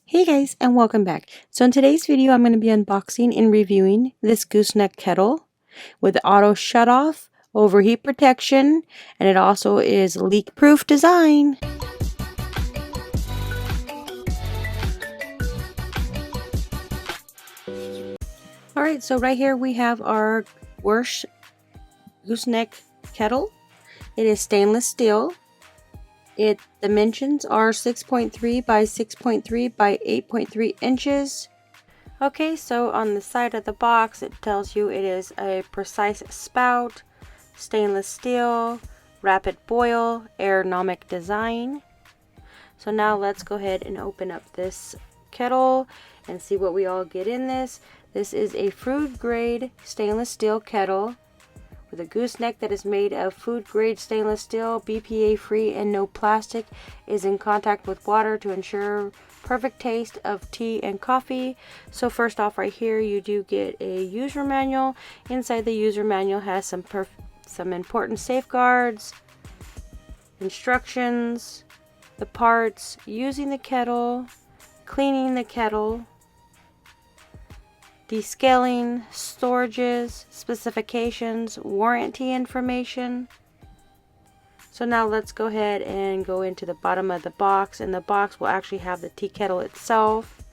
Hey guys, and welcome back. So in today's video I'm going to be unboxing and reviewing this gooseneck kettle with auto shut off, overheat protection, and it also is leak proof design. Alright, so right here we have our Wirsh gooseneck kettle. It is stainless steel. Its dimensions are 6.3 by 6.3 by 8.3 inches. Okay, so on the side of the box it tells you it is a precise spout, stainless steel, rapid boil, ergonomic design. So now let's go ahead and open up this kettle and see what we all get in this. This is a food grade stainless steel kettle with a gooseneck that is made of food grade stainless steel, BPA free, and no plastic. Is in contact with water to ensure perfect taste of tea and coffee. So first off, right here you do get a user manual. Inside the user manual has some important safeguards, instructions, the parts, using the kettle, cleaning the kettle, descaling, storages, specifications, warranty information. So now let's go ahead and go into the bottom of the box, and the box will actually have the tea kettle itself.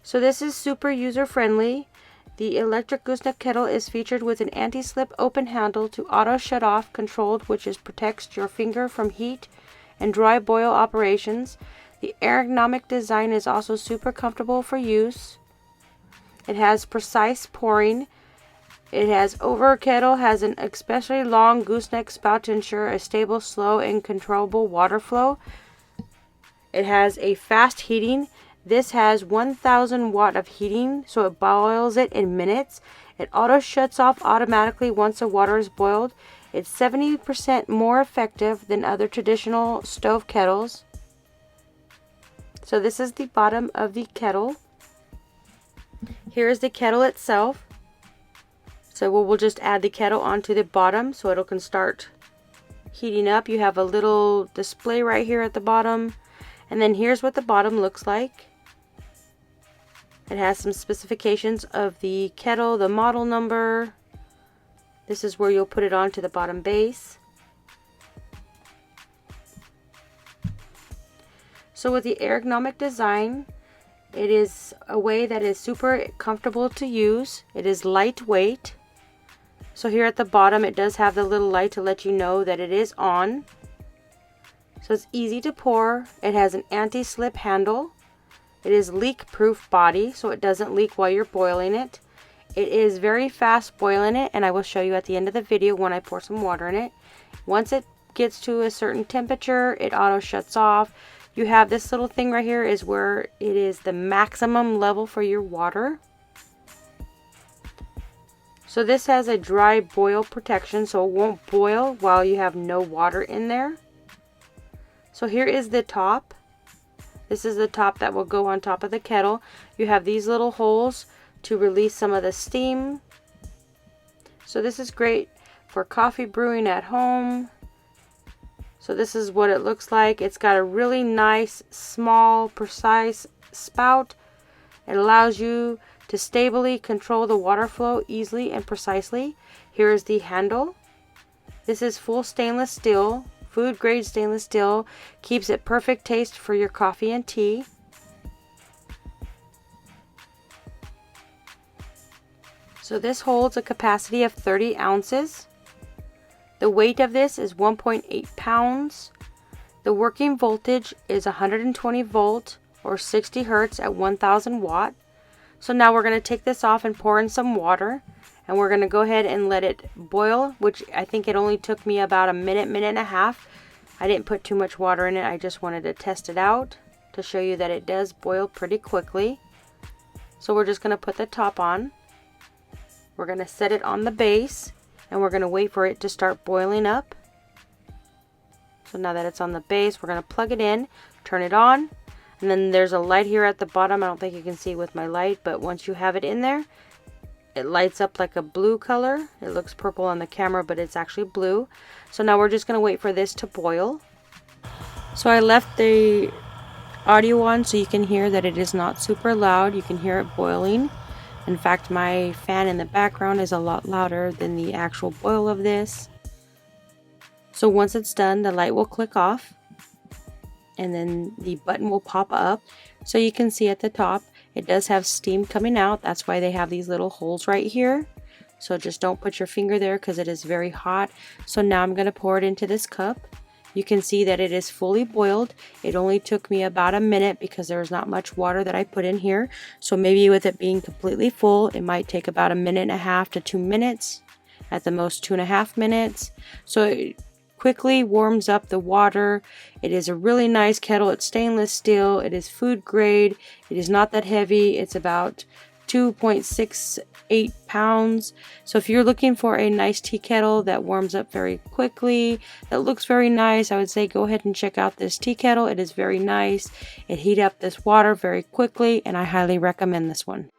So this is super user friendly. The electric gooseneck kettle is featured with an anti-slip open handle to auto shut off controlled, which protects your finger from heat and dry boil operations. The ergonomic design is also super comfortable for use. It has precise pouring. It has kettle has an especially long gooseneck spout to ensure a stable, slow, and controllable water flow. It has a fast heating. This has 1000 watt of heating, so it boils it in minutes. It auto shuts off automatically once the water is boiled. It's 70% more effective than other traditional stove kettles. So this is the bottom of the kettle. Here is the kettle itself. So we'll just add the kettle onto the bottom so it can start heating up. You have a little display right here at the bottom. And then here's what the bottom looks like. It has some specifications of the kettle, the model number. This is where you'll put it onto the bottom base. So with the ergonomic design, it is a way that is super comfortable to use. It is lightweight. So here at the bottom it does have the little light to let you know that it is on. So it's easy to pour. It has an anti-slip handle. It is leak-proof body, so it doesn't leak while you're boiling it. It is very fast boiling it, and I will show you at the end of the video when I pour some water in it. Once it gets to a certain temperature, it auto shuts off. You have this little thing right here is where it is the maximum level for your water. So this has a dry boil protection, so it won't boil while you have no water in there. So here is the top. This is the top that will go on top of the kettle. You have these little holes to release some of the steam. So this is great for coffee brewing at home. So this is what it looks like. It's got a really nice, small, precise spout. It allows you to stably control the water flow easily and precisely. Here is the handle. This is full stainless steel, food grade stainless steel. Keeps it perfect taste for your coffee and tea. So this holds a capacity of 30 ounces. The weight of this is 1.8 pounds. The working voltage is 120 volt or 60 hertz at 1000 watt. So now we're going to take this off and pour in some water, and we're going to go ahead and let it boil, which I think it only took me about a minute and a half. I didn't put too much water in it. I just wanted to test it out to show you that it does boil pretty quickly. So we're just going to put the top on. We're going to set it on the base, and we're going to wait for it to start boiling up. So now that it's on the base, we're going to plug it in, turn it on, and then there's a light here at the bottom. I don't think you can see with my light, but once you have it in there, it lights up like a blue color. It looks purple on the camera, but it's actually blue. So now we're just going to wait for this to boil. So I left the audio on so you can hear that it is not super loud. You can hear it boiling. In fact, my fan in the background is a lot louder than the actual boil of this. So once it's done, the light will click off and then the button will pop up. So you can see at the top, it does have steam coming out. That's why they have these little holes right here. So just don't put your finger there because it is very hot. So now I'm going to pour it into this cup. You can see that it is fully boiled. It only took me about a minute because there's not much water that I put in here. So maybe with it being completely full, it might take about 1.5 to 2 minutes. At the most 2.5 minutes. So it quickly warms up the water. It is a really nice kettle. It's stainless steel. It is food grade. It is not that heavy. It's about 2.68 pounds. So if you're looking for a nice tea kettle that warms up very quickly, that looks very nice, I would say go ahead and check out this tea kettle. It is very nice. It heats up this water very quickly, and I highly recommend this one.